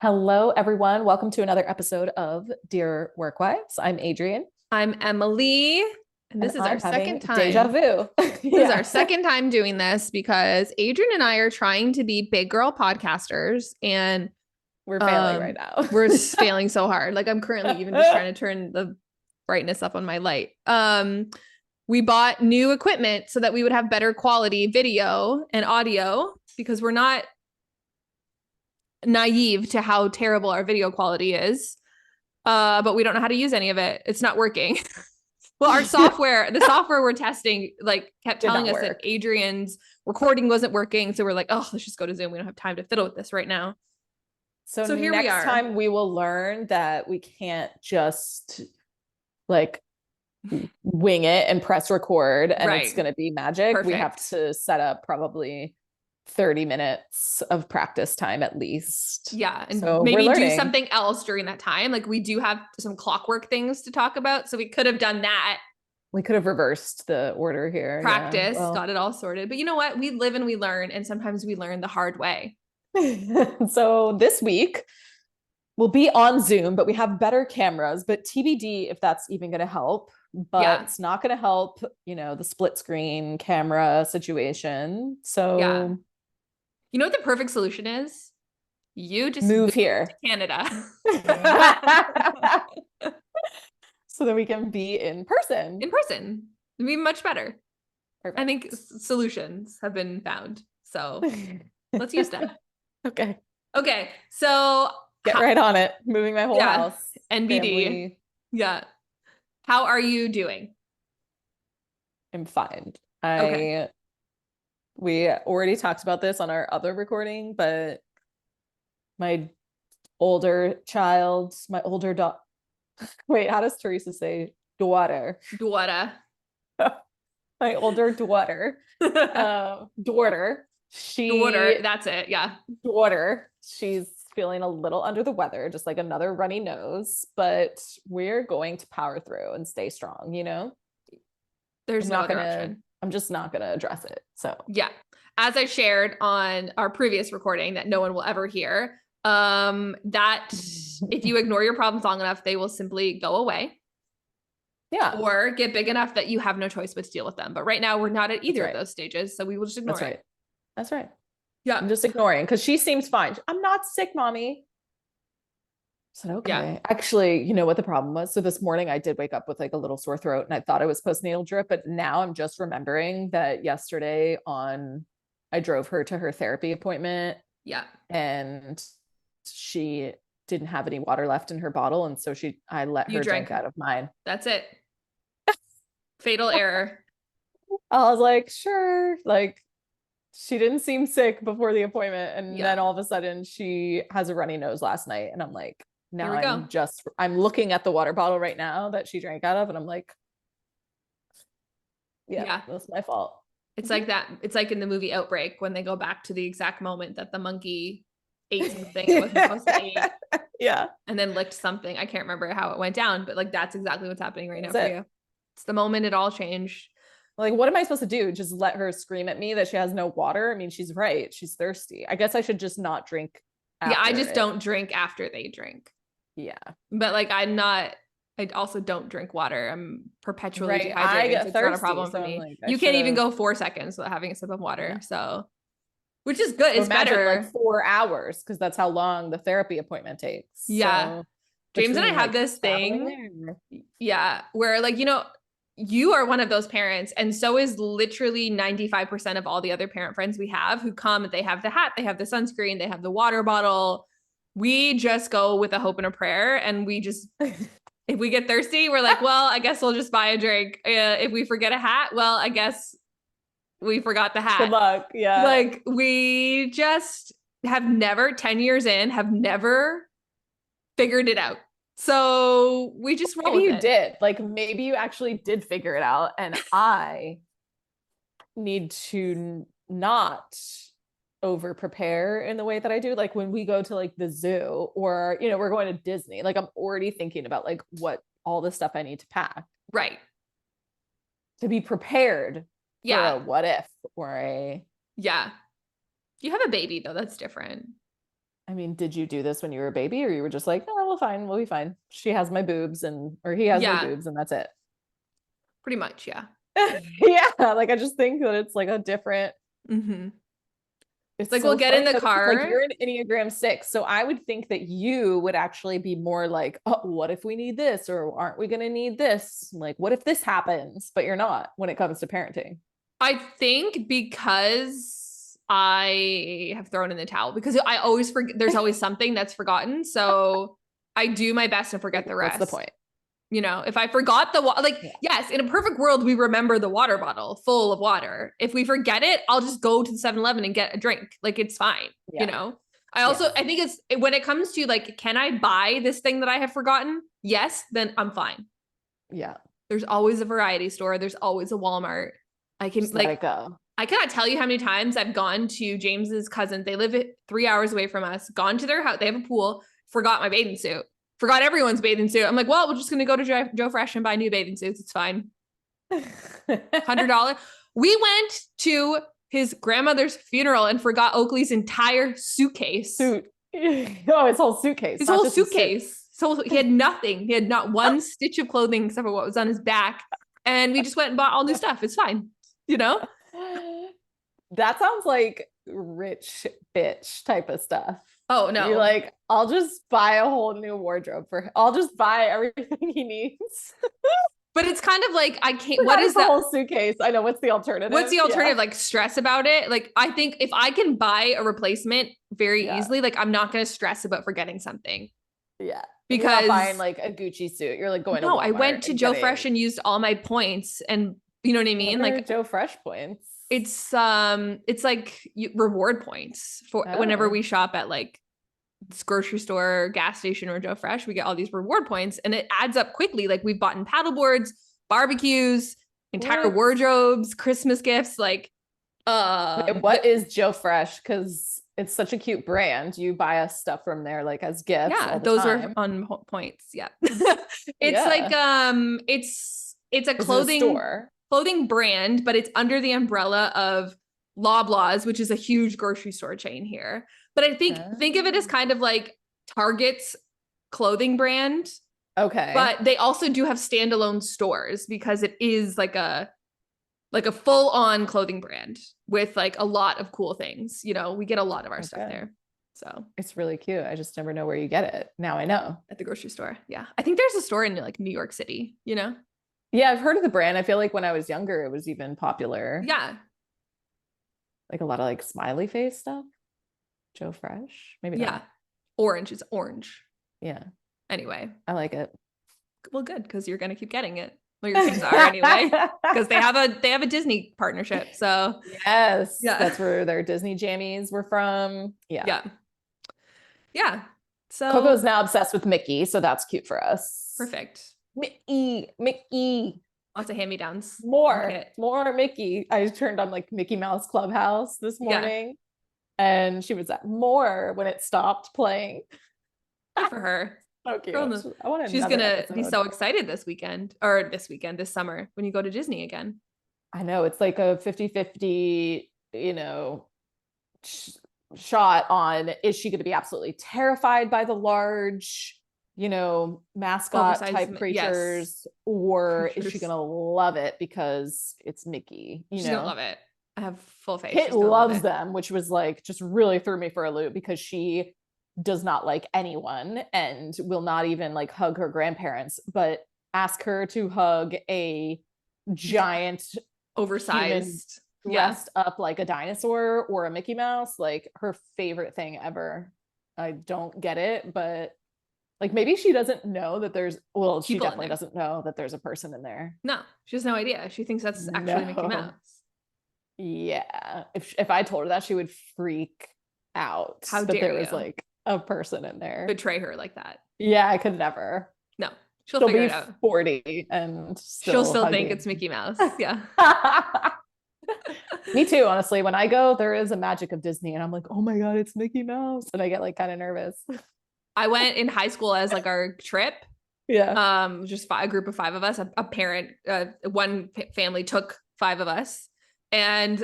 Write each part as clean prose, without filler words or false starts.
Hello, everyone. Welcome to another episode of Dear Workwives. I'm Adrienne, I'm Emily, and and this is our I'm second having deja time. vu. This is our Yeah, second time doing this because Adrian and I are trying to be big girl podcasters, and we're failing right now. we're failing so hard. Like I'm currently even just trying to turn the brightness up on my light. We bought new equipment so that we would have better quality video and audio because we're not naive to how terrible our video quality is. But we don't know how to use any of it. It's not working. Well, the software we're testing, like kept Did telling not us that work. Adrian's recording wasn't working. So we're like, oh, let's just go to Zoom. We don't have time to fiddle with this right now. So So here we next are. time we will learn that we can't just like wing it and press record and it's Right. going to be magic. We have Perfect. to set up probably 30 minutes of practice time at least. Yeah. And So we're maybe do learning. something else during that time. Like we do have some clockwork things to talk about. So we could have done that, We could have reversed the order here. Yeah. practice, Well, got it all sorted. But you know what? We live and we learn. And sometimes we learn the hard way. so this week we'll be on Zoom, but we have better cameras, but TBD if that's even going to help. But Yeah. it's not going to help, the split screen camera situation. Yeah. So You know what the perfect solution is? You just move move to here. Canada. So that we can be in person. In person. It'd be much better. I think Perfect. solutions have been found. So let's use them. Okay. Okay. So, Get right on it. Moving my whole yeah, house, NBD. family. Yeah. How are you doing? I'm fine. Okay. I We already talked about this on our other recording, but my my older daughter, wait, how does Teresa say daughter? Daughter. My older daughter, daughter, Daughter. That's it. Yeah. she's feeling a little under the weather, just like another runny nose, but we're going to power through and stay strong. There's no other option. I'm just not gonna address it. So Yeah. As I shared on our previous recording that no one will ever hear, that if you ignore your problems long enough, they will simply go away. yeah, Or get big enough that you have no choice but to deal with them. But right now, we're not at that's either of right. those stages. So we will just ignore That's it. right. That's right. Yeah. I'm just ignoring because she seems fine. I'm not sick, mommy. I said, Yeah. okay. Actually, you know what the problem was? So this morning I did wake up with like a little sore throat and I thought it was postnatal drip, but now I'm just remembering that yesterday I drove her to her therapy appointment Yeah. and she didn't have any water left in her bottle. And so I let You her drink drank. out of mine. That's it. Fatal error. I was like, sure. Like she didn't seem sick before the appointment. And Yeah. then all of a sudden she has a runny nose last night. And I'm like, Here now we go. I'm looking at the water bottle right now that she drank out of. And I'm like, yeah, Yeah. that's my fault. It's like that. It's like in the movie Outbreak when they go back to the exact moment that the monkey ate something it wasn't supposed to eat Yeah. and then licked something. I can't remember how it went down, but like that's exactly what's happening right now That's for it. you. It's the moment it all changed. Like, what am I supposed to do? Just let her scream at me that she has no water? I mean, she's right. She's thirsty. I guess I should just not drink Yeah, I after just it. don't drink after they drink. Yeah. But like I also don't drink water. I'm perpetually Right. I dehydrated, so get it's not a thirsty. problem So for I'm me. like, I You should can't even have. go 4 seconds without having a sip of No. water. So, which is good. So It's imagine like better. 4 hours because that's how long the therapy appointment takes. Yeah. So James and I between have like this traveling thing. there. Yeah. Where like, you are one of those parents, and so is literally 95% of all the other parent friends we have who come, they have the hat, they have the sunscreen, they have the water bottle. We just go with a hope and a prayer, and we just if we get thirsty, we're like, well, I guess we'll just buy a drink. If we forget a hat, well, I guess we forgot the Good hat. luck. Yeah. Like we just have never, 10 years in, have never figured it out. So we just roll Maybe with you it. did. Like maybe you actually did figure it out. And I need to not over prepare in the way that I do. Like when we go to like the zoo or, we're going to Disney, like I'm already thinking about like what all the stuff I need to pack Right. to be prepared for Yeah. a what if or a Yeah. You have a baby though. That's different. I mean, did you do this when you were a baby, or you were just like, oh, we'll be fine. She has my boobs or he has my Yeah, boobs and that's it. pretty much. Yeah. Yeah. Like I just think that it's like a different, Mm-hmm. It's it's like we'll so get in funny the though, because like car. you're an Enneagram 6. So I would think that you would actually be more like, oh, what if we need this? Or aren't we gonna need this? Like, what if this happens? But you're not when it comes to parenting. I think because I have thrown in the towel because I always forget, there's always something that's forgotten. So I do my best to forget the What's the rest. point? You know, if I forgot the water, like, Yeah. yes, in a perfect world, we remember the water bottle full of water. If we forget it, I'll just go to the 7-Eleven and get a drink. Like, it's fine. Yeah. You know, I think it's when it comes to like, can I buy this thing that I have forgotten? Yes, then I'm fine. Yeah. There's always a variety store. There's always a Walmart. I can Just let like, it go. I cannot tell you how many times I've gone to James's cousins. They live 3 hours away from us, gone to their house. They have a pool, forgot my bathing suit, forgot everyone's bathing suit. I'm like, well, we're just going to go to Joe Fresh and buy new bathing suits. It's fine. $100. We went to his grandmother's funeral and forgot Oakley's entire suitcase. Suit. Oh, his whole suitcase. His not whole just his suit. suitcase. So he had nothing. He had not one stitch of clothing except for what was on his back. And we just went and bought all new stuff. It's fine. You know? That sounds like rich bitch type of stuff. Oh no. You're like, I'll just buy a whole new wardrobe for him. I'll just buy everything he needs. But it's kind of like, I can't, What what is is the that? whole suitcase? I know, what's the alternative? What's the alternative? Like stress about it? Like, I think if I can buy a replacement very easily, like I'm not going to stress about forgetting something. Yeah. Because you're not buying like a Gucci suit. You're like going to Walmart. I went to Joe Fresh and used all my points, and you know what I mean? What are like Joe Fresh points. It's like reward points for whenever we shop at like this grocery store, gas station, or Joe Fresh. We get all these reward points, and it adds up quickly. Like we've bought in paddle boards, barbecues, entire wardrobes, Christmas gifts. Like, what is Joe Fresh? Because it's such a cute brand. You buy us stuff from there, like as gifts. Yeah, all the those time. are on points. Yeah, it's like it's a clothing brand, but it's under the umbrella of Loblaws, which is a huge grocery store chain here. But I think of it as kind of like Target's clothing brand. Okay. But they also do have standalone stores because it is like a full-on clothing brand with like a lot of cool things. You know, we get a lot of our stuff there. So it's really cute. I just never know where you get it. Now I know. At the grocery store. Yeah. I think there's a store in like New York City, you know? Yeah, I've heard of the brand. I feel like when I was younger, it was even popular. Yeah. Like a lot of like smiley face stuff. Joe Fresh. Maybe not. Orange. It's orange. Yeah. Anyway. I like it. Well, good, because you're gonna keep getting it. Well, your kids are anyway. Because they have a Disney partnership. So yes. Yeah. That's where their Disney jammies were from. Yeah. Yeah. Yeah. So Coco's now obsessed with Mickey, so that's cute for us. Perfect. Mickey. Lots of hand-me-downs. More Mickey. I turned on like Mickey Mouse Clubhouse this morning, and she was at more when it stopped playing. Good for her. So cute. She's gonna be so excited this summer when you go to Disney again. I know, it's like a 50-50, shot on, is she going to be absolutely terrified by the large, mascot type creatures, or is she going to love it because it's Mickey? She's gonna love it. I have full faith. Kit loves them, which was like just really threw me for a loop because she does not like anyone and will not even like hug her grandparents, but ask her to hug a giant oversized dressed up like a dinosaur or a Mickey Mouse, like her favorite thing ever. I don't get it, but like maybe she doesn't know that she definitely doesn't know that there's a person in there. No, she has no idea. She thinks that's actually Mickey Mouse. Yeah. If I told her that, she would freak out. How dare there was like a person in there. Betray her like that. Yeah, I could never. No, she'll figure it out. 40 and she'll still think it's Mickey Mouse. Yeah. Me too, honestly. When I go, there is a magic of Disney and I'm like, oh my God, it's Mickey Mouse. And I get like kind of nervous. I went in high school as like our trip. Yeah. Just a group of 5 of us, a parent, one family took 5 of us. And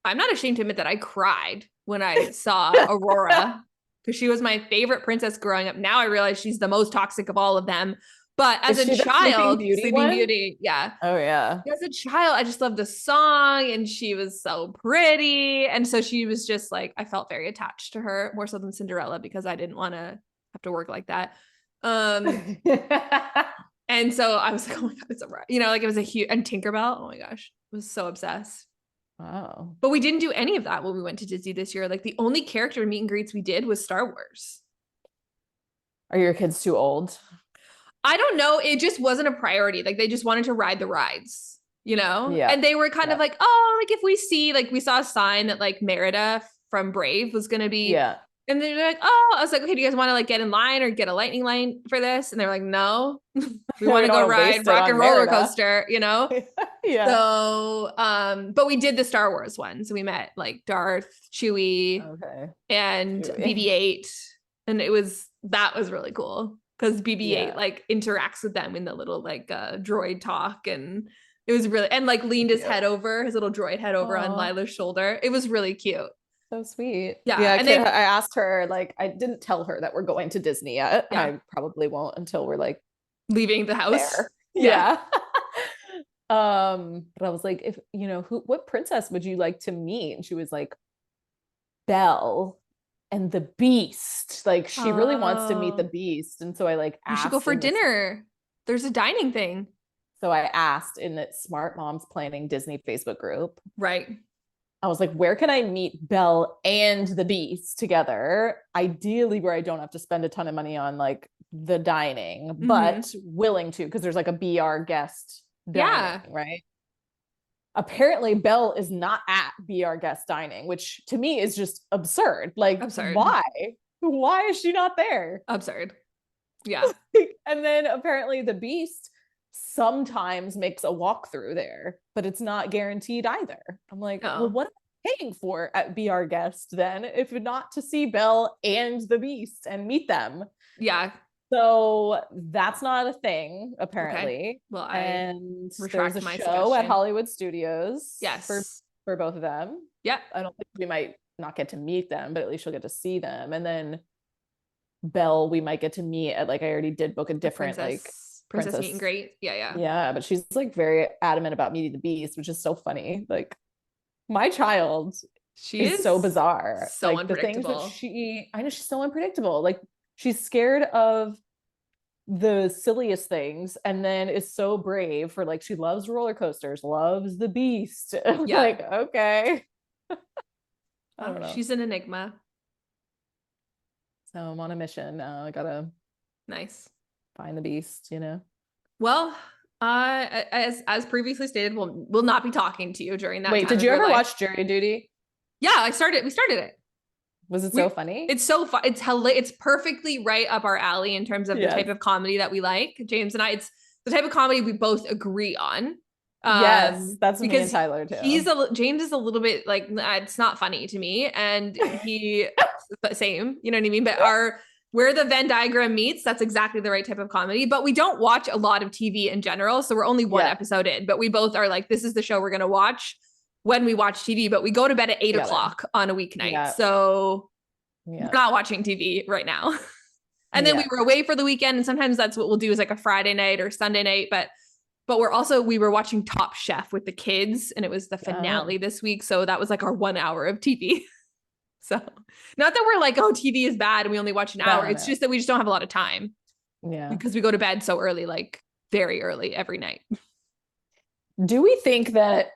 I'm not ashamed to admit that I cried when I saw Aurora. because she was my favorite princess growing up. Now I realize she's the most toxic of all of them. But as a child, Sleeping Beauty, yeah. Oh yeah. As a child, I just loved the song and she was so pretty. And so she was just like, I felt very attached to her more so than Cinderella because I didn't want to have to work like that. And so I was like, oh my God, it's a, like it was a huge, and Tinkerbell, oh my gosh, I was so obsessed. Wow. But we didn't do any of that when we went to Disney this year. Like the only character meet and greets we did was Star Wars. Are your kids too old? I don't know. It just wasn't a priority. Like they just wanted to ride the rides, Yeah. And they were kind of like, oh, like if we see, like we saw a sign that like Merida from Brave was going to be. Yeah. And they're like, oh, I was like, okay, do you guys want to like get in line or get a lightning line for this? And they're like, no, we want to go ride Rock and Roller Coaster, Yeah. So, but we did the Star Wars one. So we met like Darth, Chewie, and BB-8. And that was really cool because BB-8 like interacts with them in the little like droid talk. And it was really, and like leaned his head over, his little droid head over on Lila's shoulder. It was really cute. So sweet. Yeah. And I asked her, like, I didn't tell her that we're going to Disney yet. Yeah. I probably won't until we're like leaving the house. There. Yeah. But I was like, if what princess would you like to meet? And she was like, Belle and the Beast. Like she really wants to meet the Beast. And so I like asked. You should go for dinner. There's a dining thing. So I asked in the Smart Moms Planning Disney Facebook group. Right. I was like, where can I meet Belle and the Beast together? Ideally, where I don't have to spend a ton of money on like the dining, but willing to, because there's like a BR guest dining, right? Apparently, Belle is not at BR guest dining, which to me is just absurd. Like, why? Why is she not there? Absurd. Yeah. And then apparently the Beast sometimes makes a walkthrough there, but it's not guaranteed either. I'm like, well, what am I paying for at BR Guest then, if not to see Belle and the Beast and meet them? Yeah. So that's not a thing, apparently. Okay. Well, and there's a show at Hollywood Studios. Yes. For both of them. Yeah. I don't think we might not get to meet them, but at least you'll get to see them. And then Belle, we might get to meet at like, I already did book a different Princess meet and greet. Yeah, but she's like very adamant about meeting the Beast, which is so funny. Like my child, she is so bizarre. So like unpredictable. The things that I know she's so unpredictable. Like she's scared of the silliest things and then is so brave for like, she loves roller coasters, loves the Beast. Like, okay. I don't know. She's an enigma. So I'm on a mission now. I gotta find the Beast, Well, as previously stated, we'll not be talking to you during that. Wait, did you ever watch Jury Duty? Yeah, we started it. Was it so funny? It's so fun. It's perfectly right up our alley in terms of the type of comedy that we like. James and I, it's the type of comedy we both agree on. Yes, that's me and Tyler too. James is a little bit like, it's not funny to me, and but same, you know what I mean? But where the Venn diagram meets, that's exactly the right type of comedy. But we don't watch a lot of TV in general, so we're only one episode in. But we both are like, this is the show we're gonna watch when we watch TV. But we go to bed at 8 o'clock on a weeknight, so we're not watching TV right now. And then we were away for the weekend, and sometimes that's what we'll do is like a Friday night or Sunday night. But we were watching Top Chef with the kids, and it was the finale this week, so that was like our 1 hour of TV. So not that we're like, oh, TV is bad and we only watch an hour. It's just that we just don't have a lot of time. Yeah. Because we go to bed so early, like very early every night. Do we think that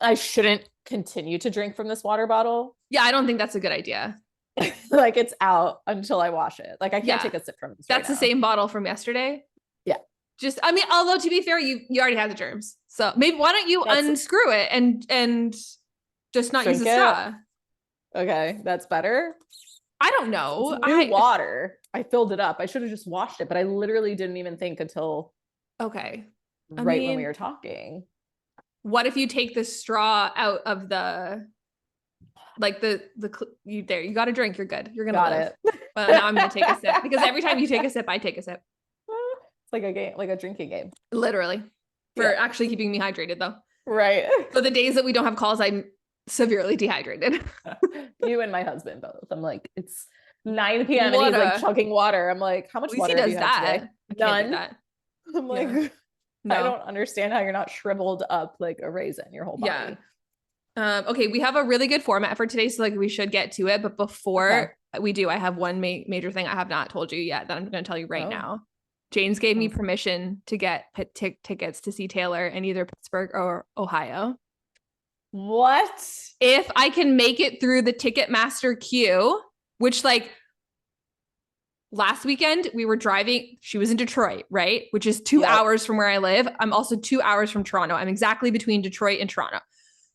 I shouldn't continue to drink from this water bottle? Yeah, I don't think that's a good idea. Like it's out until I wash it. Like I can't take a sip from this. That's the same bottle from yesterday. Yeah. Although to be fair, you already had the germs. So maybe why don't you unscrew it and just not use a straw? Okay, that's better. I don't know. Water. I filled it up. I should have just washed it, but I literally didn't even think until when we were talking. What if you take the straw out of the you got to drink, you're good. You're gonna live. But now I'm gonna take a sip because every time you take a sip, I take a sip. It's like a game, like a drinking game. Literally. For actually keeping me hydrated though. Right. For the days that we don't have calls, I'm severely dehydrated. You and my husband both. I'm like, it's 9 p.m. and he's like Water. chugging water. I'm like, how much At least he water have does you had that. today? I can't do None. that. I'm like, Yeah. I No. don't understand how you're not shriveled up like a raisin, your whole Yeah. body. Okay, we have a really good format for today, so like we should get to it. But before we do, I have one major thing I have not told you yet that I'm going to tell you right now. James gave me permission to get tickets to see Taylor in either Pittsburgh or Ohio. What? If I can make it through the Ticketmaster queue, which like last weekend we were driving, she was in Detroit, right? Which is 2 hours from where I live. I'm also 2 hours from Toronto. I'm exactly between Detroit and Toronto.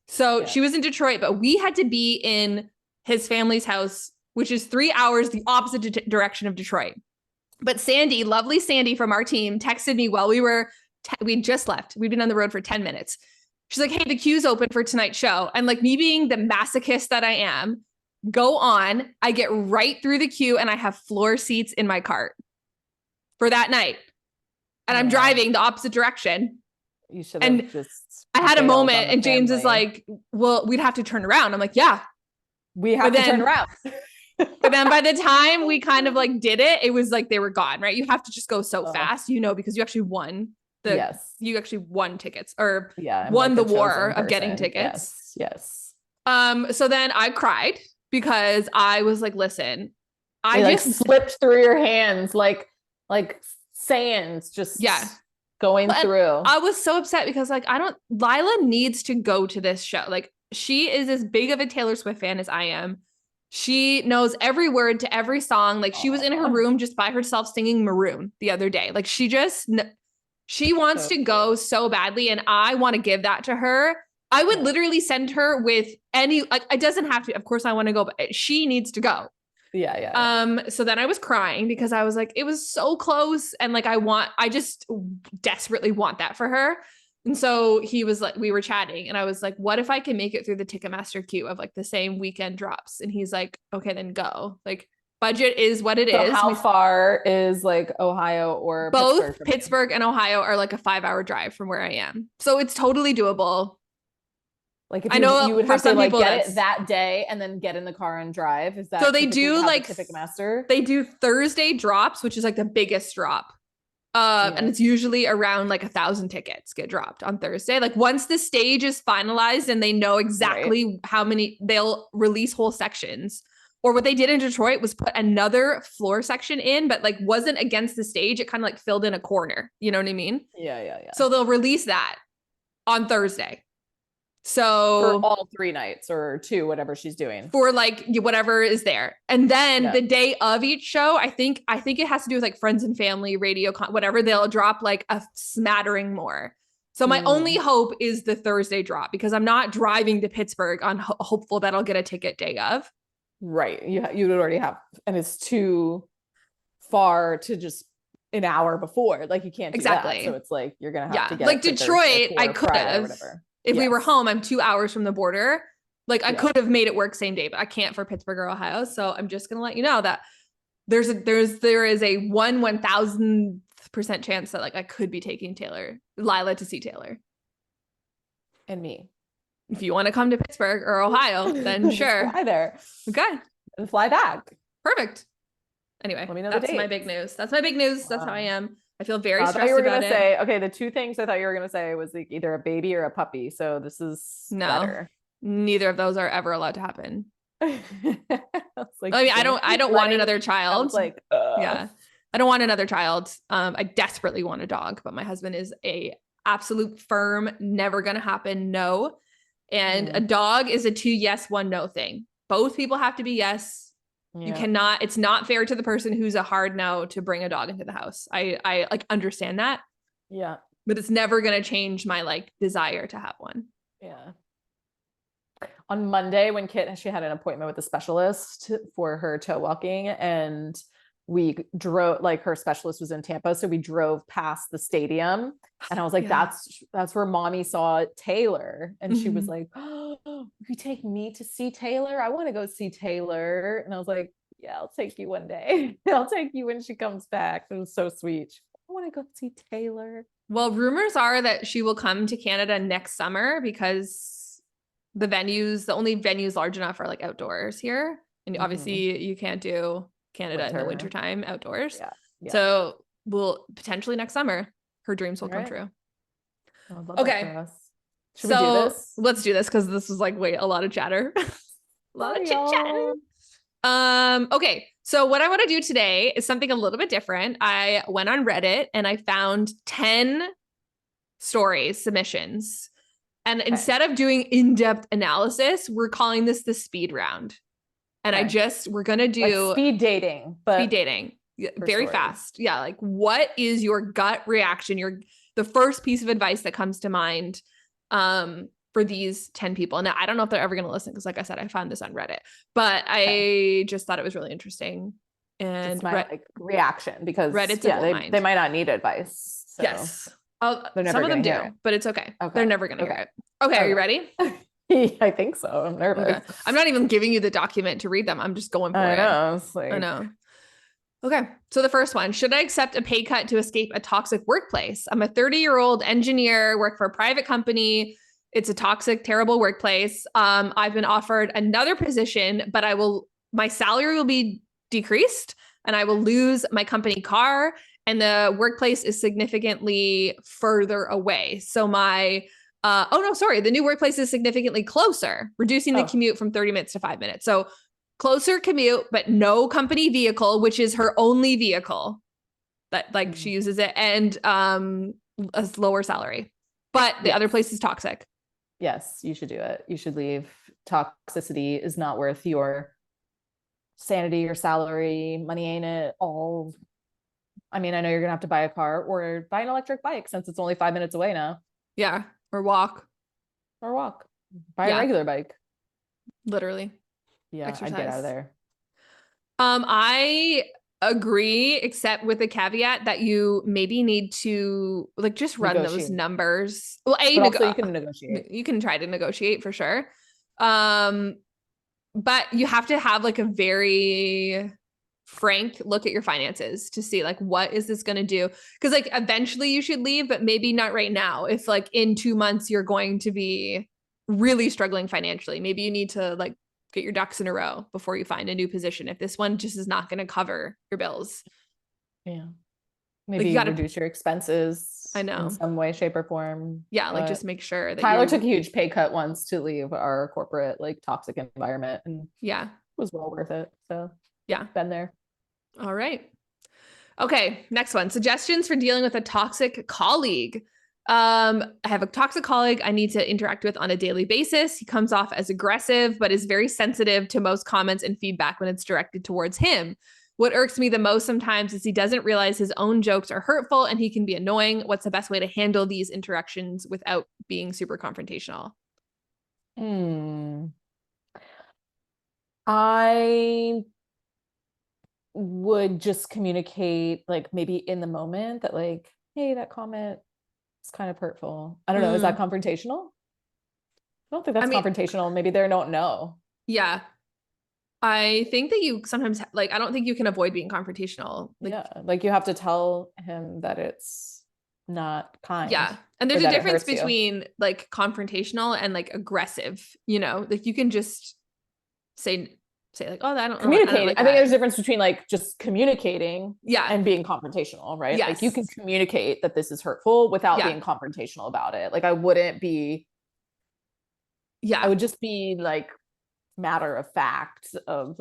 So she was in Detroit, but we had to be in his family's house, which is 3 hours the opposite direction of Detroit. But Sandy, lovely Sandy from our team, texted me while we just left. We'd been on the road for 10 minutes. She's like, hey, the queue's open for tonight's show. And like me being the masochist that I am, go on, I get right through the queue and I have floor seats in my cart for that night. And I'm driving the opposite direction. You should have just. I had a moment and James is like, well, we'd have to turn around. I'm like, yeah. We have to turn around. But then by the time we kind of like did it, it was like they were gone, right? You have to just go so fast, because you actually won. You actually won tickets or won the war of getting tickets. Yes. So then I cried because I was like, listen, I just slipped through your hands like sands just going through. I was so upset because like Lila needs to go to this show. Like she is as big of a Taylor Swift fan as I am. She knows every word to every song. Like she was in her room just by herself singing Maroon the other day. Like she wants to go so badly. And I want to give that to her. I would literally send her with it doesn't have to, of course I want to go, but she needs to go. So then I was crying because I was like, it was so close. And like, I just desperately want that for her. And so he was like, we were chatting and I was like, what if I can make it through the Ticketmaster queue of like the same weekend drops? And he's like, okay, then go. Like budget is what it is. How far is like Ohio or both Pittsburgh and Ohio are like a 5-hour drive from where I am. So it's totally doable. Like if you would have to like get it that day and then get in the car and drive. Is that so they do like Ticketmaster? They do Thursday drops, which is like the biggest drop. And it's usually around like 1,000 tickets get dropped on Thursday. Like once the stage is finalized and they know exactly how many, they'll release whole sections. Or what they did in Detroit was put another floor section in, but like wasn't against the stage. It kind of like filled in a corner. You know what I mean? Yeah. So they'll release that on Thursday. So for all 3 nights or 2, whatever she's doing. For like whatever is there. And then the day of each show, I think it has to do with like friends and family, radio, whatever, they'll drop like a smattering more. So my only hope is the Thursday drop because I'm not driving to Pittsburgh on hopeful that I'll get a ticket day of. Right. You would already have, and it's too far to just an hour before. Like you can't do that. So it's like, you're going to have to get like Detroit, I could have. If we were home, I'm 2 hours from the border. Like I could have made it work same day, but I can't for Pittsburgh or Ohio. So I'm just going to let you know that there is a 1,000% chance that like I could be taking Lila to see Taylor. And me. If you want to come to Pittsburgh or Ohio, then sure. Fly there. Okay. And fly back. Perfect. Anyway, let me know that's my big news. That's my big news. That's how I am. I feel very stressed about it. Okay, the 2 things I thought you were going to say was like either a baby or a puppy. So this is better. Neither of those are ever allowed to happen. Like, I mean, I don't want another child. Like, I don't want another child. I desperately want a dog, but my husband is a absolute firm, never going to happen. No. And a dog is a 2 yes, 1 no thing. Both people have to be yes. You cannot, it's not fair to the person who's a hard no to bring a dog into the house. I like understand that. Yeah. But it's never going to change my like desire to have one. Yeah. On Monday when she had an appointment with a specialist for her toe walking and we drove, like her specialist was in Tampa. So we drove past the stadium and I was like, that's where mommy saw Taylor. And she was like, oh, you take me to see Taylor? I want to go see Taylor. And I was like, yeah, I'll take you one day. I'll take you when she comes back. It was so sweet. I want to go see Taylor. Well, rumors are that she will come to Canada next summer because the only venues large enough are like outdoors here. And obviously you can't do Canada in the wintertime outdoors. Yeah. So we'll potentially next summer, her dreams will come true. I would love that for us. Should we So do this? let's do this because this was like, wait, a lot of chatter. A lot of chit chat. Okay. So what I want to do today is something a little bit different. I went on Reddit and I found 10 stories, submissions. And instead of doing in-depth analysis, we're calling this the speed round. And we're going to do like speed dating, but speed dating very fast. Yeah. Like what is your gut reaction? The first piece of advice that comes to mind, for these 10 people. And I don't know if they're ever going to listen. Cause like I said, I found this on Reddit, but I just thought it was really interesting. And my reaction, because Reddit's they might not need advice. So yes. Some of them do, but it's okay. They're never going to hear it. Okay. Are you ready? I think so. I'm nervous. Okay. I'm not even giving you the document to read them. I'm just going for it. I know. Okay. So the first one, should I accept a pay cut to escape a toxic workplace? I'm a 30-year-old engineer, work for a private company. It's a toxic, terrible workplace. I've been offered another position, but my salary will be decreased and I will lose my company car and the workplace is significantly further away. So the new workplace is significantly closer, reducing the commute from 30 minutes to 5 minutes. So closer commute, but no company vehicle, which is her only vehicle that she uses it, and a lower salary. But the other place is toxic. Yes, you should do it. You should leave. Toxicity is not worth your sanity, your salary, money ain't it all. I mean, I know you're gonna have to buy a car or buy an electric bike since it's only 5 minutes away now. Yeah, or walk. Buy a regular bike. Literally. Yeah, I'd get out of there. I agree, except with the caveat that you maybe need to just run those numbers. Well, you can negotiate. You can try to negotiate for sure. But you have to have a very frank look at your finances to see what is this going to do? Because eventually you should leave, but maybe not right now. If in 2 months you're going to be really struggling financially, maybe you need to get your ducks in a row before you find a new position. If this one just is not going to cover your bills. Yeah. Maybe you reduce your expenses. I know. In some way, shape, or form. Yeah. Just make sure that Tyler took a huge pay cut once to leave our corporate, toxic environment. And it was well worth it. So been there. All right. Okay. Next one. Suggestions for dealing with a toxic colleague. I have a toxic colleague I need to interact with on a daily basis. He comes off as aggressive, but is very sensitive to most comments and feedback when it's directed towards him. What irks me the most sometimes is he doesn't realize his own jokes are hurtful and he can be annoying. What's the best way to handle these interactions without being super confrontational? I would just communicate maybe in the moment that hey, that comment is kind of hurtful. I don't know. Is that confrontational? I don't think that's confrontational. Maybe they don't know. Yeah. I think that you sometimes I don't think you can avoid being confrontational. You have to tell him that it's not kind. Yeah. And there's a difference between confrontational and aggressive, you can just say I don't communicate. I think there's a difference between just communicating and being confrontational, right? Yes. You can communicate that this is hurtful without being confrontational about it. I wouldn't be I would just be matter of fact of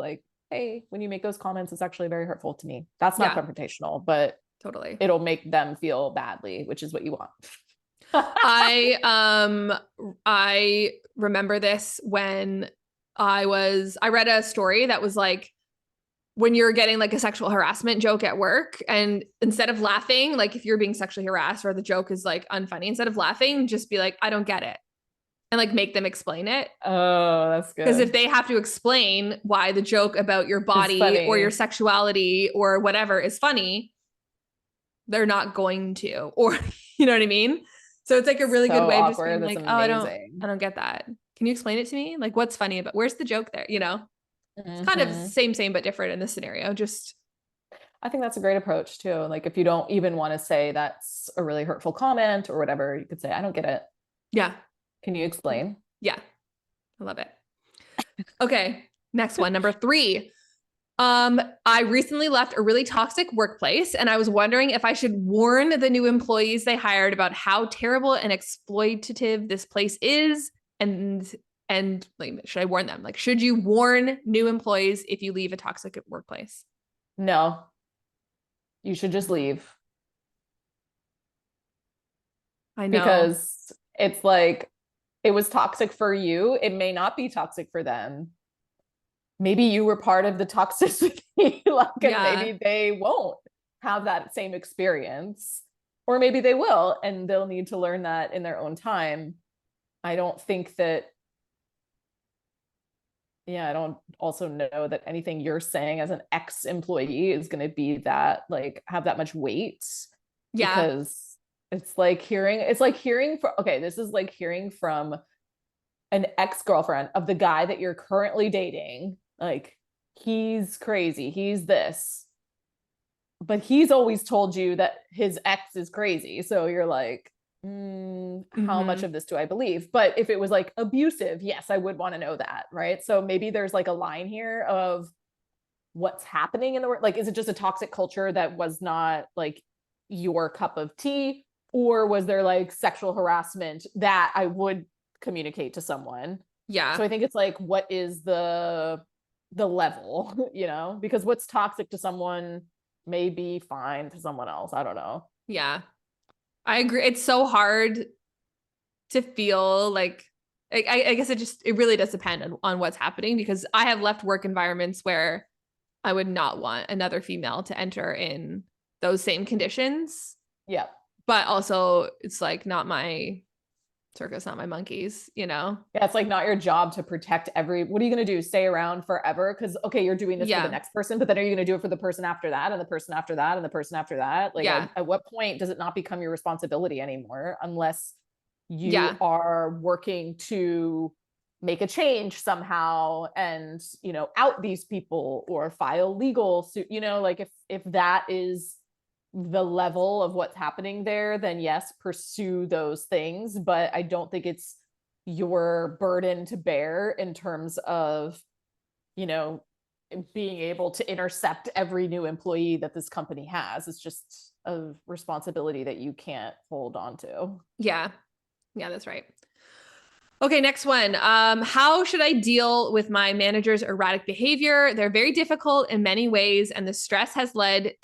hey, when you make those comments, it's actually very hurtful to me. That's not confrontational, but totally it'll make them feel badly, which is what you want. I remember this when I read a story that was when you're getting a sexual harassment joke at work, and instead of laughing, if you're being sexually harassed or the joke is unfunny, instead of laughing, just be I don't get it. And make them explain it. Oh, that's good. Because if they have to explain why the joke about your body or your sexuality or whatever is funny, they're not going to, or you know what I mean? So it's a really good way of just being I don't get that. Can you explain it to me? What's funny about, where's the joke there? It's kind of same, but different in this scenario. I think that's a great approach too. If you don't even want to say that's a really hurtful comment or whatever, you could say, I don't get it. Yeah. Can you explain? Yeah. I love it. Okay. Next one. Number 3. I recently left a really toxic workplace, and I was wondering if I should warn the new employees they hired about how terrible and exploitative this place is, and like, should I warn them? Like, should you warn new employees if you leave a toxic workplace? No, you should just leave I know. because it's like it was toxic for you. It may not be toxic for them. Maybe you were part of the toxicity, like, and Yeah. maybe they won't have that same experience, or maybe they will, and they'll need to learn that in their own time. I don't think that, yeah, I don't also know that anything you're saying as an ex-employee is going to be that, like, have that much weight, Yeah. because okay, this is like hearing from an ex-girlfriend of the guy that you're currently dating. Like, he's crazy, he's this, but he's always told you that his ex is crazy. So you're like, how much Mm-hmm. of this do I believe? But if it was like abusive, yes, I would want to know that, right? So maybe there's like a line here of what's happening in the world. Like, is it just a toxic culture that was not like your cup of tea? Or was there like sexual harassment that I would communicate to someone? Yeah. So I think it's like, what is the level, because what's toxic to someone may be fine to someone else. I don't know. Yeah. I agree. It's so hard to feel like I guess it really does depend on what's happening, because I have left work environments where I would not want another female to enter in those same conditions. Yeah. But also it's like not my circus, not my monkeys, you know? Yeah, it's like not your job to protect what are you going to do? Stay around forever? Because, okay, you're doing this for the Yeah. next person, but then are you going to do it for the person after that and the person after that and the person after that? Like, Yeah. at what point does it not become your responsibility anymore, unless you Yeah. are working to make a change somehow and, out these people or file legal suit, like, if that is the level of what's happening there, then yes, pursue those things. But I don't think it's your burden to bear in terms of, you know, being able to intercept every new employee that this company has. It's just a responsibility that you can't hold on to. Yeah. Yeah, that's right. Okay, next one. How should I deal with my manager's erratic behavior? They're very difficult in many ways, and the stress has led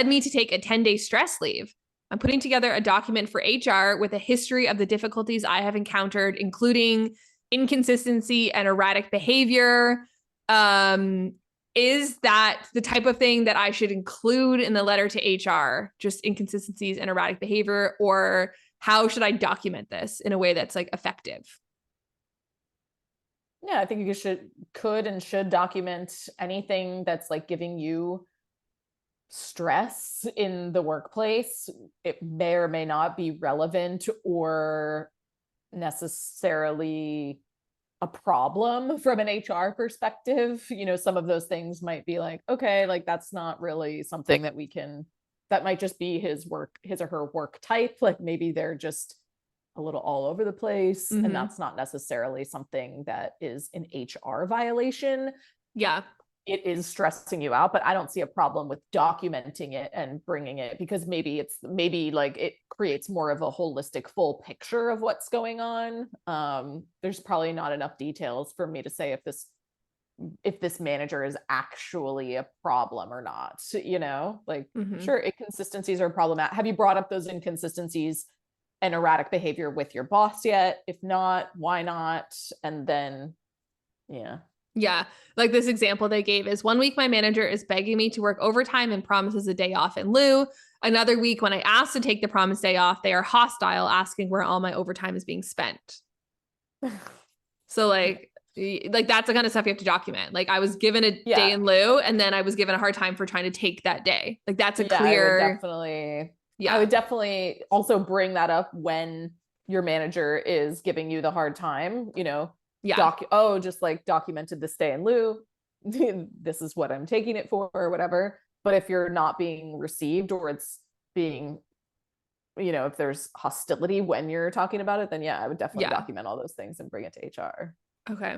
me to take a 10-day stress leave. I'm putting together a document for HR with a history of the difficulties I have encountered, including inconsistency and erratic behavior. Is that the type of thing that I should include in the letter to HR? Just inconsistencies and erratic behavior, or how should I document this in a way that's like effective? Yeah, I think you could and should document anything that's like giving you stress in the workplace. It may or may not be relevant or necessarily a problem from an HR perspective. Some of those things might be like, okay, like, that's not really something that might just be his or her work type. Like, maybe they're just a little all over the place, and Mm-hmm. that's not necessarily something that is an HR violation. Yeah. It is stressing you out, but I don't see a problem with documenting it and bringing it, because maybe like it creates more of a holistic full picture of what's going on. There's probably not enough details for me to say if this manager is actually a problem or not. Like, Mm-hmm. sure, inconsistencies are problematic. Have you brought up those inconsistencies and erratic behavior with your boss yet? If not, why not? And then, yeah. Yeah. Like this example they gave is, one week my manager is begging me to work overtime and promises a day off in lieu. Another week, when I ask to take the promised day off, they are hostile, asking where all my overtime is being spent. So like that's the kind of stuff you have to document. Like, I was given a day Yeah. in lieu, and then I was given a hard time for trying to take that day. Like, that's a Yeah, I would clear, definitely I yeah. would definitely also bring that up when your manager is giving you the hard time, Yeah. just like documented this day in lieu. This is what I'm taking it for, or whatever. But if you're not being received, or it's being, if there's hostility when you're talking about it, then yeah, I would definitely Yeah. document all those things and bring it to HR. Okay.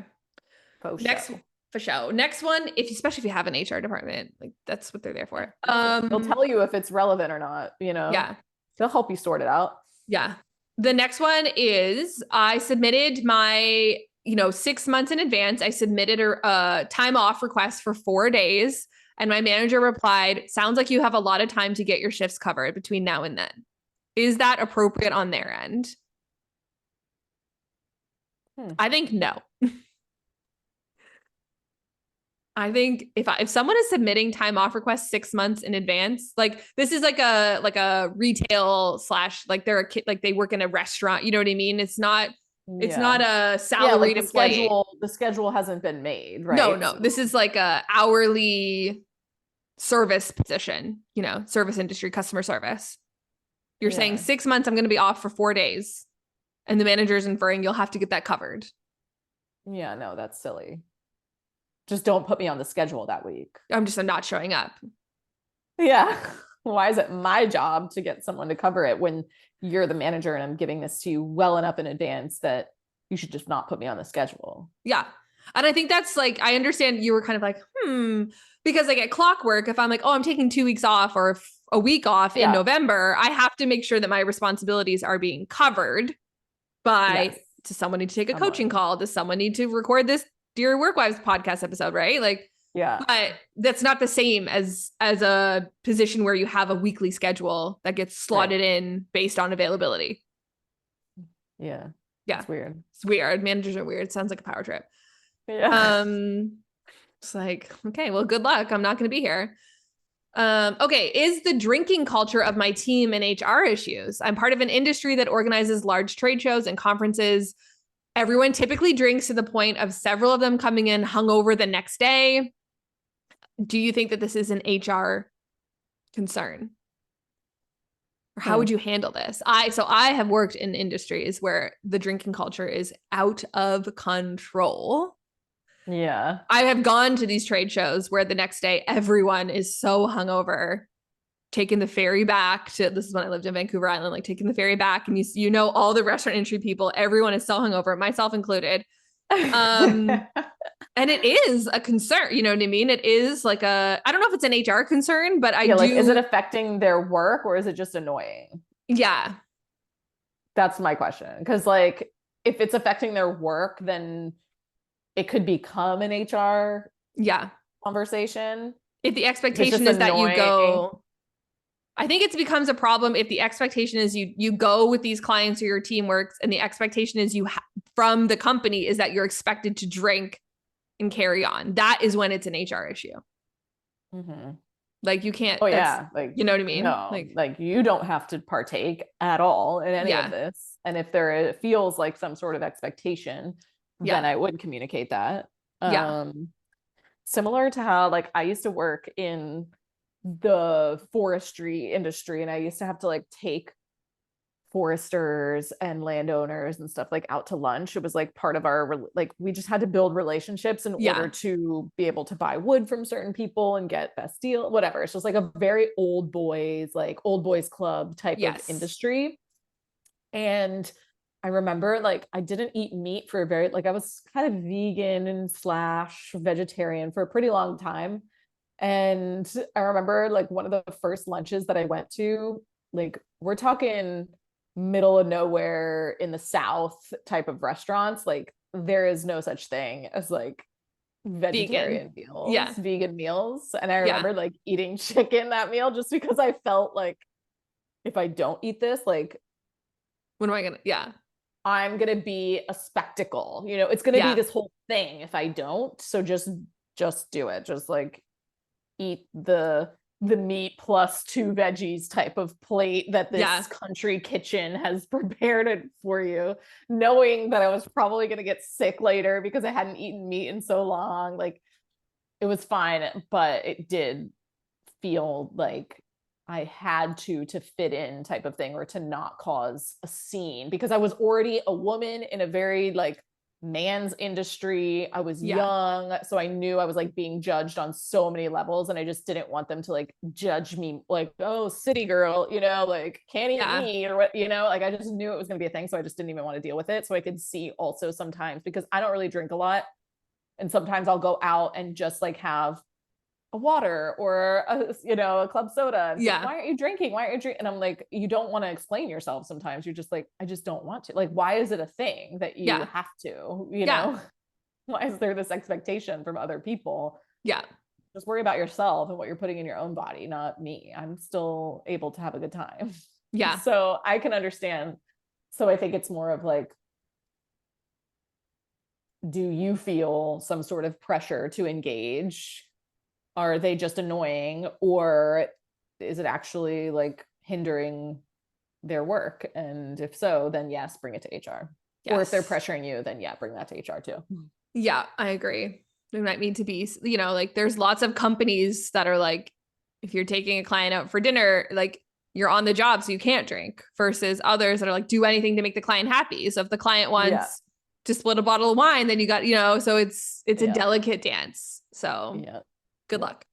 Post Next show. For sure. Next one, especially if you have an HR department, like that's what they're there for. They'll tell you if it's relevant or not, Yeah. They'll help you sort it out. Yeah. The next one is I submitted my, 6 months in advance. I submitted a time off request for 4 days. And my manager replied, sounds like you have a lot of time to get your shifts covered between now and then. Is that appropriate on their end? I think no. I think if someone is submitting time off requests 6 months in advance, like this is like a retail / like they're a kid, like they work in a restaurant. You know what I mean? It's not a salaried employee. The schedule hasn't been made, right? No. So this is like a hourly service position, service industry, customer service. You're saying 6 months, I'm going to be off for 4 days. And the manager is inferring you'll have to get that covered. Yeah, no, that's silly. Just don't put me on the schedule that week. I'm not showing up. Yeah. Why is it my job to get someone to cover it when you're the manager and I'm giving this to you well enough in advance that you should just not put me on the schedule? Yeah. And I think that's like, I understand you were kind of like, because like at Clockwork, if I'm like, oh, I'm taking 2 weeks off or a week off in November, I have to make sure that my responsibilities are being covered by, does someone need to take a coaching call? Does someone need to record this Dear Work Wives podcast episode, right? Like, but that's not the same as a position where you have a weekly schedule that gets slotted in based on availability. Yeah. It's weird. It's weird. Managers are weird. Sounds like a power trip. Yeah. It's like, okay, well, good luck. I'm not going to be here. Okay. Is the drinking culture of my team an HR issues? I'm part of an industry that organizes large trade shows and conferences. Everyone typically drinks to the point of several of them coming in hungover the next day. Do you think that this is an HR concern? Or how would you handle this? I have worked in industries where the drinking culture is out of control. Yeah. I have gone to these trade shows where the next day everyone is so hungover, taking the ferry back to, this is when I lived in Vancouver Island, like taking the ferry back, and all the restaurant industry people, everyone is so hungover, myself included. And it is a concern, you know what I mean? It is like I don't know if it's an HR concern, but is it affecting their work or is it just annoying? Yeah. That's my question. Because like, if it's affecting their work, then it could become an HR conversation. If the expectation is that you go, I think it becomes a problem if the expectation is you go with these clients or your team works, and the expectation is from the company is that you're expected to drink and carry on. That is when it's an HR issue. Mm-hmm. Like you can't. Oh yeah, like you know what I mean. No, like you don't have to partake at all in any of this. And if there feels like some sort of expectation, then I would communicate that. Similar to how like I used to work in the forestry industry, and I used to have to like take foresters and landowners and stuff like out to lunch. It was like part of our we just had to build relationships in order to be able to buy wood from certain people and get best deal, whatever. It's just like a very old boys club type of industry. And I remember like I didn't eat meat for I was kind of vegan and / vegetarian for a pretty long time. And I remember like one of the first lunches that I went to, like we're talking middle of nowhere in the South type of restaurants. Like there is no such thing as like vegetarian meals, vegan meals. And I remember like eating chicken that meal just because I felt like if I don't eat this, like what am I gonna, I'm gonna be a spectacle, it's gonna be this whole thing if I don't. So just do it. Just like eat the meat plus 2 veggies type of plate that this country kitchen has prepared it for you, knowing that I was probably going to get sick later because I hadn't eaten meat in so long. Like it was fine, but it did feel like I had to fit in type of thing, or to not cause a scene, because I was already a woman in a very like man's industry. I was young, so I knew I was like being judged on so many levels, and I just didn't want them to like judge me like, oh, city girl, like can't eat meat or what, like I just knew it was going to be a thing, so I just didn't even want to deal with it. So I could see also sometimes, because I don't really drink a lot, And sometimes I'll go out and just like have a water or a club soda. And Yeah. why aren't you drinking? Why aren't you drinking? And I'm like, you don't want to explain yourself sometimes. You're just like, I just don't want to. Like, why is it a thing that you have to, Yeah. Why is there this expectation from other people? Yeah. Just worry about yourself and what you're putting in your own body, not me. I'm still able to have a good time. Yeah. So I can understand. So I think it's more of like, do you feel some sort of pressure to engage? Are they just annoying, or is it actually like hindering their work? And if so, then yes, bring it to HR. Yes. Or if they're pressuring you, then yeah, bring that to HR too. Yeah, I agree. There might need to be, like there's lots of companies that are like, if you're taking a client out for dinner, like you're on the job, so you can't drink, versus others that are like, do anything to make the client happy. So if the client wants to split a bottle of wine, then you got, so it's a delicate dance. So good luck.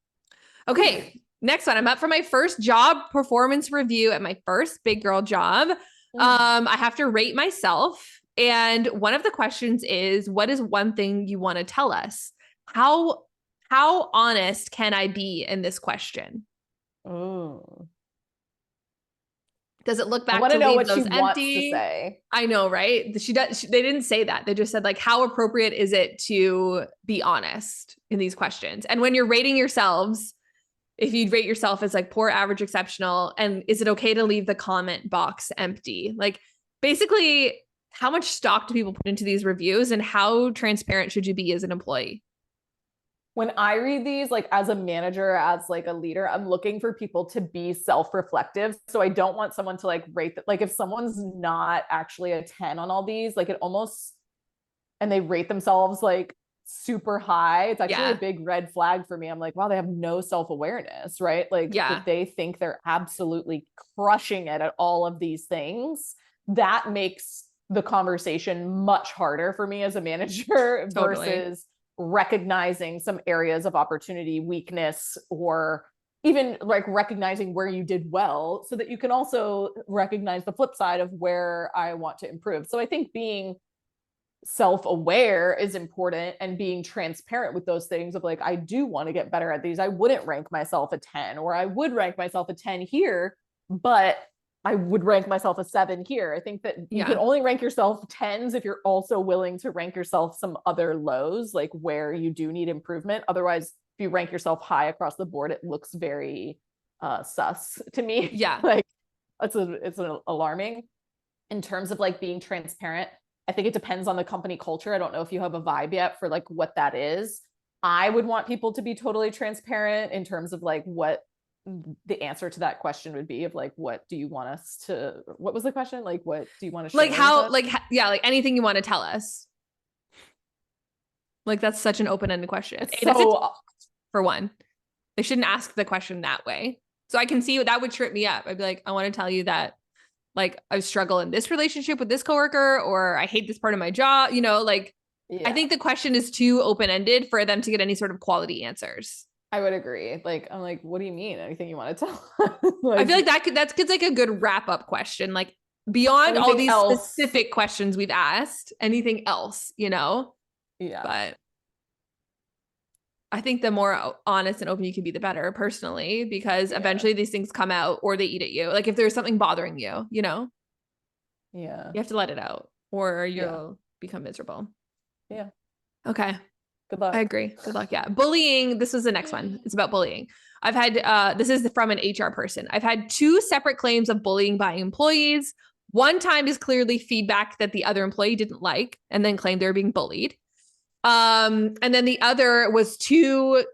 Okay. Next one. I'm up for my first job performance review at my first big girl job. I have to rate myself. And one of the questions is, what is one thing you want to tell us? How honest can I be in this question? Oh. Does it look back I want to to know leave what those she empty? wants to say. I know, right? They didn't say that. They just said like, how appropriate is it to be honest in these questions? And when you're rating yourselves, if you'd rate yourself as like poor, average, exceptional, and is it okay to leave the comment box empty? Like basically, how much stock do people put into these reviews, and how transparent should you be as an employee? When I read these, like as a manager, as like a leader, I'm looking for people to be self-reflective. So I don't want someone to like rate that. Like if someone's not actually a 10 on all these, like it almost, and they rate themselves like super high, it's actually a big red flag for me. I'm like, wow, they have no self-awareness, right? Like if they think they're absolutely crushing it at all of these things, that makes the conversation much harder for me as a manager versus recognizing some areas of opportunity, weakness, or even like recognizing where you did well, so that you can also recognize the flip side of where I want to improve. So I think being self-aware is important, and being transparent with those things of like, I do want to get better at these. I wouldn't rank myself a 10, or I would rank myself a 10 here, but I would rank myself a 7 here. I think that you can only rank yourself 10s if you're also willing to rank yourself some other lows, like where you do need improvement. Otherwise, if you rank yourself high across the board, it looks very sus to me. Yeah. Like it's an alarming. In terms of like being transparent, I think it depends on the company culture. I don't know if you have a vibe yet for like what that is. I would want people to be totally transparent in terms of like what the answer to that question would be, of like, what do you want us to, what was the question? Like, what do you want to share? Like how, like, like anything you want to tell us. Like that's such an open-ended question. So for one, they shouldn't ask the question that way. So I can see that would trip me up. I'd be like, I want to tell you that like I struggle in this relationship with this coworker, or I hate this part of my job, I think the question is too open-ended for them to get any sort of quality answers. I would agree. Like, I'm like, what do you mean? Anything you want to tell? Like, I feel like that's like a good wrap-up question. Like beyond all these specific questions we've asked, anything else, Yeah. But I think the more honest and open you can be, the better, personally, because eventually these things come out or they eat at you. Like if there's something bothering you, Yeah. You have to let it out or you'll become miserable. Yeah. Okay. Good luck. I agree. Good luck. Yeah. Bullying. This is the next one. It's about bullying. I've had, this is from an HR person. I've had 2 separate claims of bullying by employees. One time is clearly feedback that the other employee didn't like and then claimed they were being bullied. And then the other was 2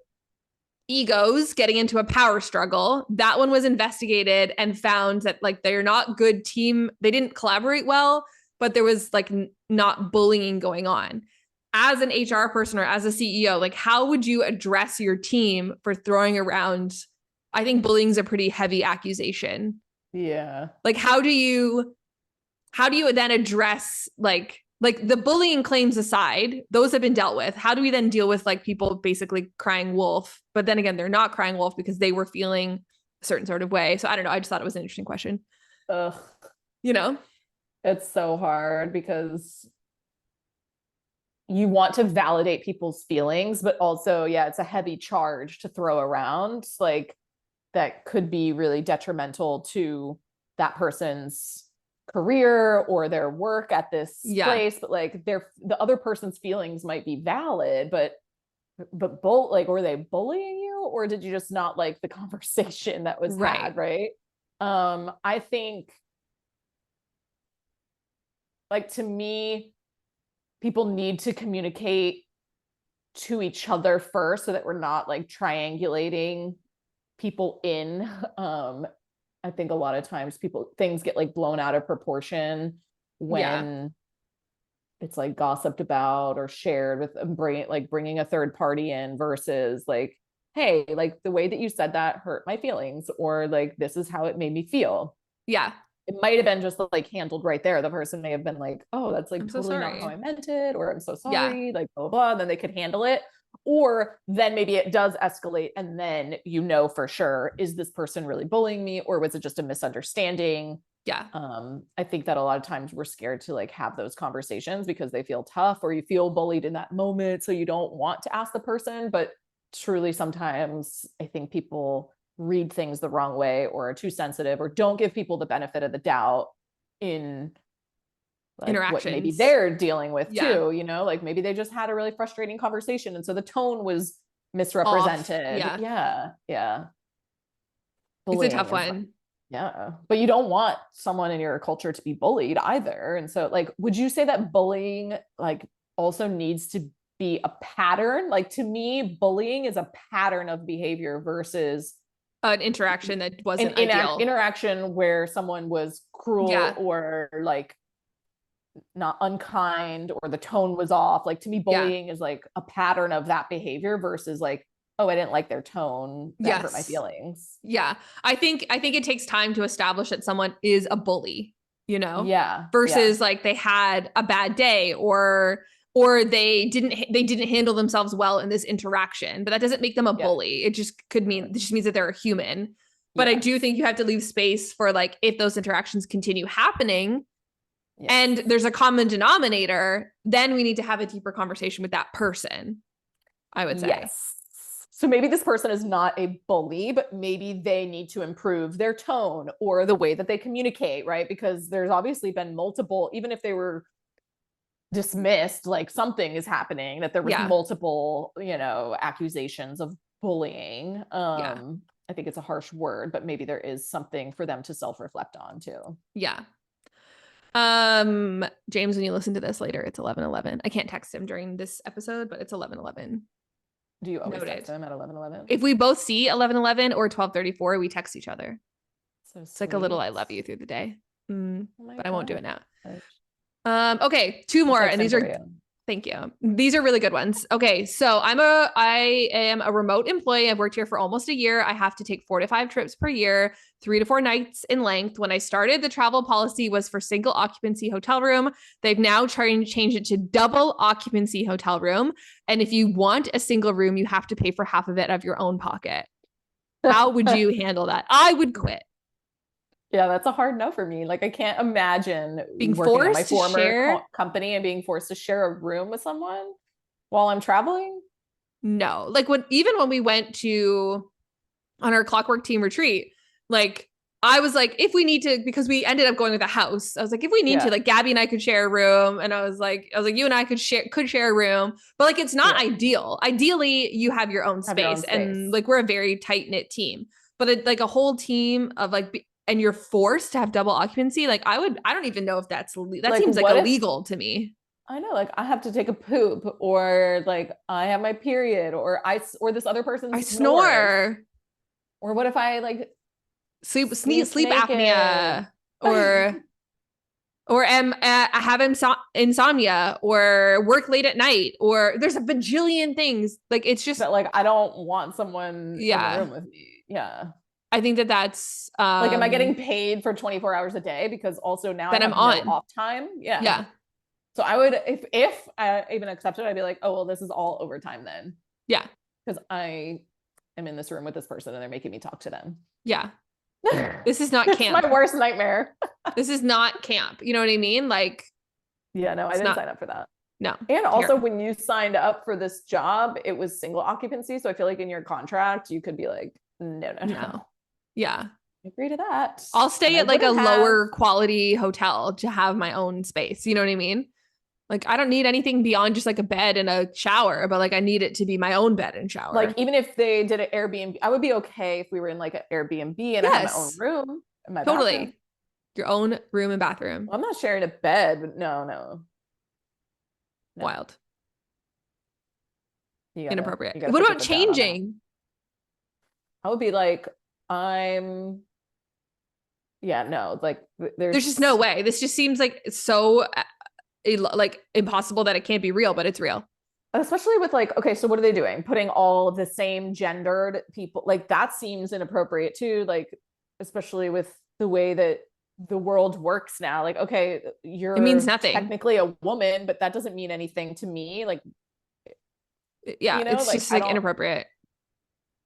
egos getting into a power struggle. That one was investigated and found that like they're not good team. They didn't collaborate well, but there was like not bullying going on. As an HR person or as a CEO, like how would you address your team for throwing around? I think bullying is a pretty heavy accusation. Yeah. Like how do you then address like the bullying claims aside, those have been dealt with. How do we then deal with like people basically crying wolf? But then again, they're not crying wolf because they were feeling a certain sort of way. So I don't know. I just thought it was an interesting question. Ugh. It's so hard because you want to validate people's feelings, but also, yeah, it's a heavy charge to throw around. Like that could be really detrimental to that person's career or their work at this place. But like the other person's feelings might be valid, but like, were they bullying you, or did you just not like the conversation that was had? Right. I think, like, to me, people need to communicate to each other first so that we're not like triangulating people in. I think a lot of times things get like blown out of proportion when it's like gossiped about or shared with bringing a third party in versus like, hey, like the way that you said that hurt my feelings, or like this is how it made me feel. Yeah. It might have been just like handled right there. The person may have been like, oh, that's like totally not how I meant it, or I'm so sorry, like blah, blah, blah. And then they could handle it. Or then maybe it does escalate, and then you know for sure, is this person really bullying me, or was it just a misunderstanding? Yeah. I think that a lot of times we're scared to like have those conversations because they feel tough, or you feel bullied in that moment, so you don't want to ask the person. But truly, sometimes I think people read things the wrong way, or are too sensitive, or don't give people the benefit of the doubt in like what maybe they're dealing with too, you know, like maybe they just had a really frustrating conversation, and so the tone was misrepresented. Yeah. Bullying, it's a tough one. But you don't want someone in your culture to be bullied either. And so like, would you say that bullying like also needs to be a pattern? Like, to me, bullying is a pattern of behavior versus an interaction that wasn't ideal. Interaction where someone was cruel or like not unkind, or the tone was off. Like, to me, bullying is like a pattern of that behavior versus like, oh, I didn't like their tone, that hurt my feelings. I think it takes time to establish that someone is a bully, you know, versus like they had a bad day, or they didn't handle themselves well in this interaction, but that doesn't make them a bully. It just means that they're a human. But I do think you have to leave space for like, if those interactions continue happening and there's a common denominator, then we need to have a deeper conversation with that person, I would say. So maybe this person is not a bully, but maybe they need to improve their tone or the way that they communicate, right? Because there's obviously been multiple, even if they were dismissed, like something is happening, that there was multiple, you know, accusations of bullying. I think it's a harsh word, but maybe there is something for them to self-reflect on too. James, when you listen to this later, it's 11:11. I can't text him during this episode, but it's 11:11. Do you always text him at 11:11? If we both see 11:11 or 12:34, we text each other. So it's like a little "I love you" through the day. But I won't do it now. Gosh. Okay, two more, and these are thank you. These are really good ones. Okay, so I am a remote employee. I've worked here for almost a year. I have to take 4 to 5 trips per year, 3 to 4 nights in length. When I started, the travel policy was for single occupancy hotel room. They've now changed it to double occupancy hotel room. And if you want a single room, you have to pay for half of it out of your own pocket. How would you handle that? I would quit. Yeah, that's a hard no for me. Like, I can't imagine being forced at my former company and being forced to share a room with someone while I'm traveling. No, like even when we went on our Clockwork team retreat, like I was like, if we need to, because we ended up going with a house, I was like, if we need to, like Gabby and I could share a room, and I was like, you and I could share a room, but like it's not ideal. Ideally, you have your own space, and like we're a very tight knit team, but like a whole team of like. And you're forced to have double occupancy. Like I don't even know if that seems like illegal to me. I know, like I have to take a poop, or like I have my period, or this other person I snore. Or what if I like sleep apnea, or I have insomnia, or work late at night, or there's a bajillion things. Like it's just but like I don't want someone in the room with me. I think that's like, am I getting paid for 24 hours a day? Because also now I'm on off time. Yeah. So I would, if I even accepted, I'd be like, oh, well, this is all overtime then. Yeah. Because I am in this room with this person and they're making me talk to them. Yeah. This is not camp. It's my worst nightmare. This is not camp. You know what I mean? Like, yeah, no, I didn't sign up for that. No. And also Terrible. when you signed up for this job, it was single occupancy. So I feel like in your contract, you could be like, no. Yeah. Agree to that. I'll stay And I at like a wouldn't have. lower quality hotel to have my own space. You know what I mean? Like I don't need anything beyond just like a bed and a shower, but like I need it to be my own bed and shower. Like even if they did an Airbnb, I would be okay if we were in like an Airbnb and I had my own Yes, room and my bathroom. totally. Your own room and bathroom. Well, I'm not sharing a bed, but no. Wild. You Inappropriate. gotta What put about your foot down on that. changing? I would be like, no, like There's just no way. This just seems like it's so like impossible that it can't be real, but it's real. Especially with like, okay, so what are they doing? Putting all the same gendered people, like that seems inappropriate too. Like, especially with the way that the world works now. Like, okay, you're It means nothing. technically a woman, but that doesn't mean anything to me. Like, Yeah, it's like, just like inappropriate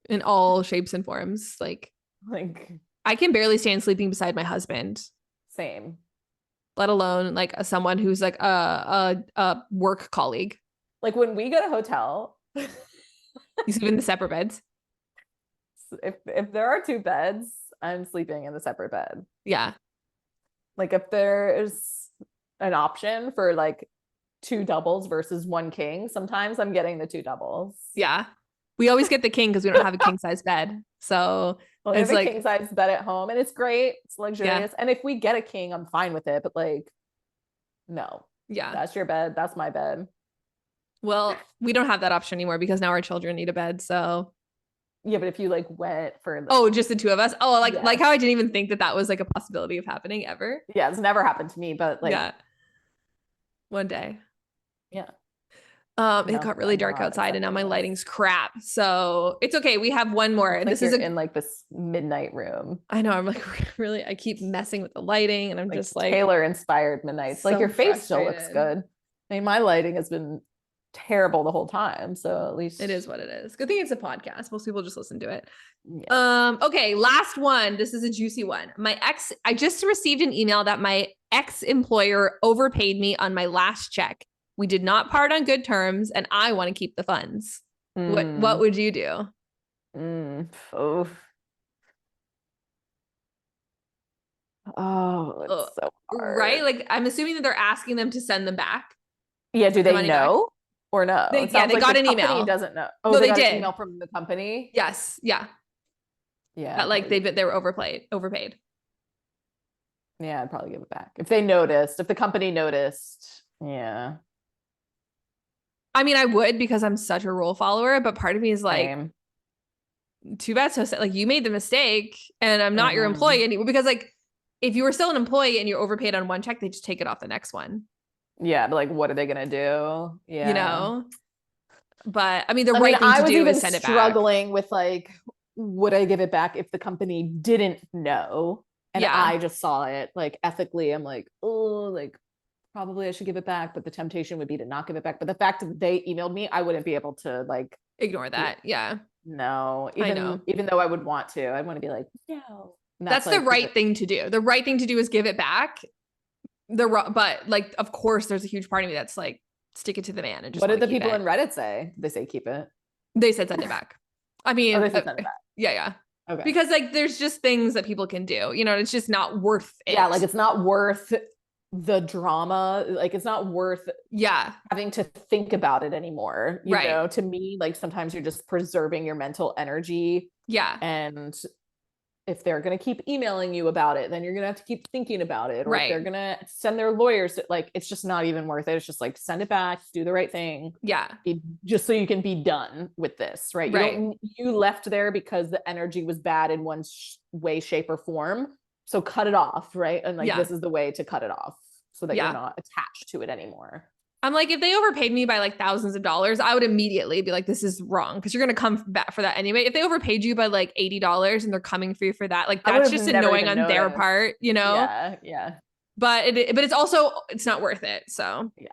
in all shapes and forms. Like I can barely stand sleeping beside my husband. Same. Let alone like someone who's like a work colleague. Like when we go to hotel, you sleep in the separate beds. If there are two beds, I'm sleeping in the separate bed. Yeah. Like if there's an option for like two doubles versus one king, sometimes I'm getting the two doubles. Yeah. We always get the king because we don't have a king size bed. So well, it's like king size bed at home and it's great. It's luxurious. Yeah. And if we get a king, I'm fine with it. But like, no. Yeah. That's your bed. That's my bed. Well, we don't have that option anymore because now our children need a bed. So yeah, but if you like went for just the two of us. Oh, like how I didn't even think that was like a possibility of happening ever. Yeah, it's never happened to me, but like one day. Yeah. It got really dark outside and now my lighting's crap. So it's okay. We have one more. Like this is in like this midnight room. I know. I'm like, really, I keep messing with the lighting and I'm like, just like Taylor inspired midnights. So like your face still looks good. I mean, my lighting has been terrible the whole time. So at least it is what it is. Good thing it's a podcast. Most people just listen to it. Yes. Okay. Last one. This is a juicy one. I just received an email that my ex-employer overpaid me on my last check. We did not part on good terms and I want to keep the funds. What would you do? Oh, it's so hard. Right? Like I'm assuming that they're asking them to send them back. Yeah, do they know or no? They got an email. Doesn't know. Oh, no, they did. An email from the company. Yes. Yeah. Yeah. That like they were overpaid. Yeah, I'd probably give it back if they noticed. If the company noticed, yeah. I mean, I would because I'm such a rule follower, but part of me is like, too bad. So like you made the mistake and I'm not your employee anymore. Because like if you were still an employee and you're overpaid on one check, they just take it off the next one. Yeah, but like what are they gonna do? Yeah. You know? But I mean, the right thing to do is send it back. I was struggling with like, would I give it back if the company didn't know? And I just saw it. Like ethically, I'm like, oh, like probably I should give it back, but the temptation would be to not give it back. But the fact that they emailed me, I wouldn't be able to like ignore that. Yeah. No, even though I would want to, I'd want to be like, no. That's like, the right thing to do. The right thing to do is give it back. But like, of course, there's a huge part of me that's like, stick it to the man and just. What did the people in Reddit say? They say keep it. They said send it back. I mean, they said send it back. Yeah. Okay. Because like, there's just things that people can do. You know, it's just not worth it. Yeah, like it's not worth the drama. Like it's not worth having to think about it anymore. You know, to me, like sometimes you're just preserving your mental energy. Yeah. And if they're going to keep emailing you about it, then you're going to have to keep thinking about it. Or if they're going to send their lawyers, like, it's just not even worth it. It's just like, send it back, do the right thing. Yeah. Just so you can be done with this, right? You left there because the energy was bad in one way, shape, or form. So cut it off, right? And like, this is the way to cut it off so that you're not attached to it anymore. I'm like, if they overpaid me by like thousands of dollars, I would immediately be like, this is wrong. Cause you're going to come back for that anyway. If they overpaid you by like $80 and they're coming for you for that, like that's just annoying on their part, you know? Yeah. But it's not worth it. So yeah.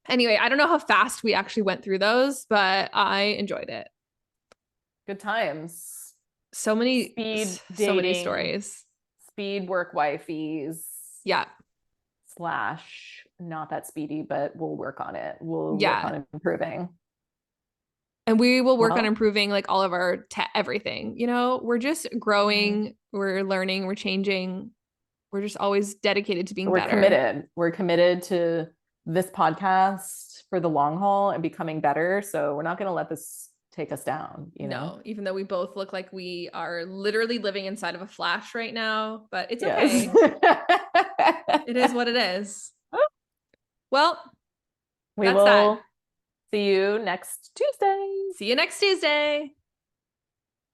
Anyway, I don't know how fast we actually went through those, but I enjoyed it. Good times. So many stories. Speed work wifeys. Yeah. / not that speedy, but we'll work on it. We'll work Yeah. on improving. And we will work on Well, improving like all of our everything. You know, we're just growing, we're learning, we're changing. We're just always dedicated to being we're better. committed. We're committed to this podcast for the long haul and becoming better. So we're not going to let this take us down, you know? No, even though we both look like we are literally living inside of a flash right now, but it's Yes. okay. It is what it is. Well, We that's will that. see you next Tuesday. See you next Tuesday.